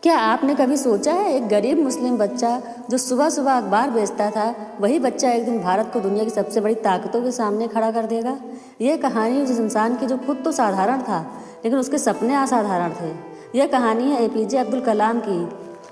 क्या आपने कभी सोचा है एक गरीब मुस्लिम बच्चा जो सुबह सुबह अखबार बेचता था, वही बच्चा एक दिन भारत को दुनिया की सबसे बड़ी ताकतों के सामने खड़ा कर देगा। यह कहानी उस इंसान की जो खुद तो साधारण था लेकिन उसके सपने असाधारण थे। यह कहानी है एपीजे अब्दुल कलाम की।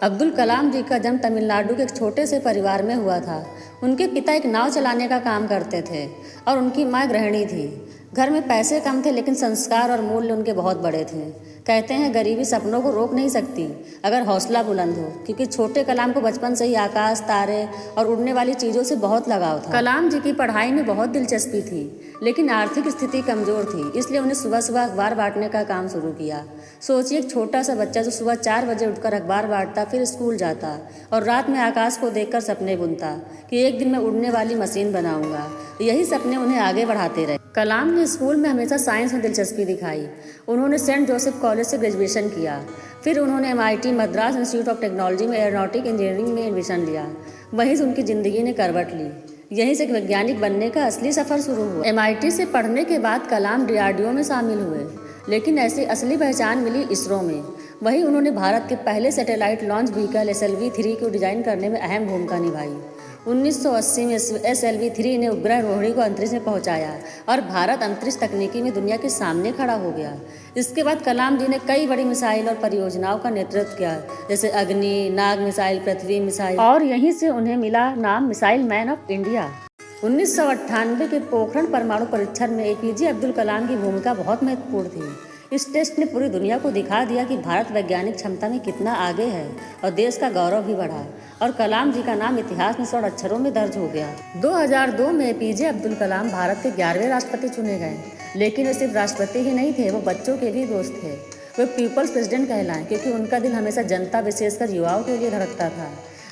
अब्दुल कलाम जी का जन्म तमिलनाडु के एक छोटे से परिवार में हुआ था। उनके पिता एक नाव चलाने का काम करते थे और उनकी माँ गृहिणी थी। घर में पैसे कम थे लेकिन संस्कार और मूल्य उनके बहुत बड़े थे। कहते हैं गरीबी सपनों को रोक नहीं सकती अगर हौसला बुलंद हो, क्योंकि छोटे कलाम को बचपन से ही आकाश, तारे और उड़ने वाली चीज़ों से बहुत लगाव था। कलाम जी की पढ़ाई में बहुत दिलचस्पी थी लेकिन आर्थिक स्थिति कमज़ोर थी, इसलिए उन्हें सुबह सुबह अखबार बांटने का काम शुरू किया। सोचिए, एक छोटा सा बच्चा जो सुबह 4 बजे उठकर अखबार बांटता, फिर स्कूल जाता और रात में आकाश को देखकर सपने बुनता कि एक दिन मैं उड़ने वाली मशीन बनाऊंगा। यही सपने उन्हें आगे बढ़ाते रहे। कलाम ने स्कूल में हमेशा साइंस में दिलचस्पी दिखाई। उन्होंने सेंट जोसेफ कॉलेज से ग्रेजुएशन किया, फिर उन्होंने MIT Madras institute of technology में एरोनॉटिक इंजीनियरिंग में एडमिशन लिया। वहीं से उनकी ज़िंदगी ने करवट ली। यहीं से एक वैज्ञानिक बनने का असली सफ़र शुरू हुआ। MIT से पढ़ने के बाद कलाम DRDO में शामिल हुए, लेकिन ऐसी असली पहचान मिली इसरो में। वहीं उन्होंने भारत के पहले सैटेलाइट लॉन्च व्हीकल SLV-3 को डिजाइन करने में अहम भूमिका निभाई। 1980 में SLV-3 ने उपग्रह रोहिणी को अंतरिक्ष में पहुंचाया और भारत अंतरिक्ष तकनीकी में दुनिया के सामने खड़ा हो गया। इसके बाद कलाम जी ने कई बड़ी मिसाइल और परियोजनाओं का नेतृत्व किया, जैसे अग्नि, नाग मिसाइल, पृथ्वी मिसाइल, और यहीं से उन्हें मिला नाम मिसाइल मैन ऑफ इंडिया। 1998 के पोखरण परमाणु परीक्षण में एपीजे अब्दुल कलाम की भूमिका बहुत महत्वपूर्ण थी। इस टेस्ट ने पूरी दुनिया को दिखा दिया कि भारत वैज्ञानिक क्षमता में कितना आगे है और देश का गौरव भी बढ़ा, और कलाम जी का नाम इतिहास में स्वर्ण अक्षरों में दर्ज हो गया। 2002 में एपीजे अब्दुल कलाम भारत के 11वें राष्ट्रपति चुने गए, लेकिन वे सिर्फ राष्ट्रपति ही नहीं थे, वो बच्चों के भी दोस्त थे। वे पीपल्स प्रेसिडेंट कहलाए क्योंकि उनका दिल हमेशा जनता, विशेषकर युवाओं के लिए धड़कता था।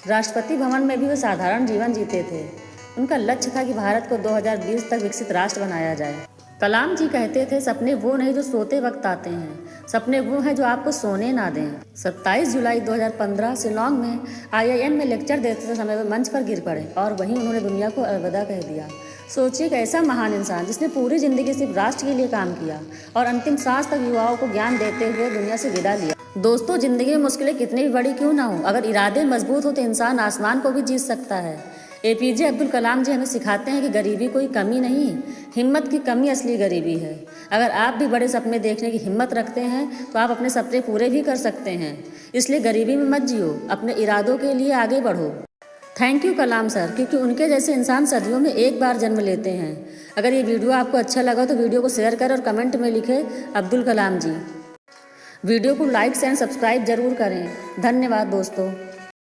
राष्ट्रपति भवन में भी वे साधारण जीवन जीते थे। उनका लक्ष्य था कि भारत को 2020 तक विकसित राष्ट्र बनाया जाए। कलाम जी कहते थे, सपने वो नहीं जो सोते वक्त आते हैं, सपने वो हैं जो आपको सोने ना दें। 27 जुलाई 2015 शिलांग में IIM में लेक्चर देते समय वे मंच पर गिर पड़े और वहीं उन्होंने दुनिया को अलविदा कह दिया। सोचिए, एक ऐसा महान इंसान जिसने पूरी जिंदगी सिर्फ राष्ट्र के लिए काम किया और अंतिम सांस तक युवाओं को ज्ञान देते हुए दुनिया से विदा लिया। दोस्तों, जिंदगी में मुश्किलें कितनी भी बड़ी क्यों ना हो, अगर इरादे मजबूत हो तो इंसान आसमान को भी जीत सकता है। एपीजे अब्दुल कलाम जी हमें सिखाते हैं कि गरीबी कोई कमी नहीं, हिम्मत की कमी असली गरीबी है। अगर आप भी बड़े सपने देखने की हिम्मत रखते हैं तो आप अपने सपने पूरे भी कर सकते हैं। इसलिए गरीबी में मत जियो, अपने इरादों के लिए आगे बढ़ो। थैंक यू कलाम सर, क्योंकि उनके जैसे इंसान सदियों में एक बार जन्म लेते हैं। अगर ये वीडियो आपको अच्छा लगा तो वीडियो को शेयर करें और कमेंट में लिखें अब्दुल कलाम जी। वीडियो को लाइक एंड सब्सक्राइब जरूर करें। धन्यवाद दोस्तों।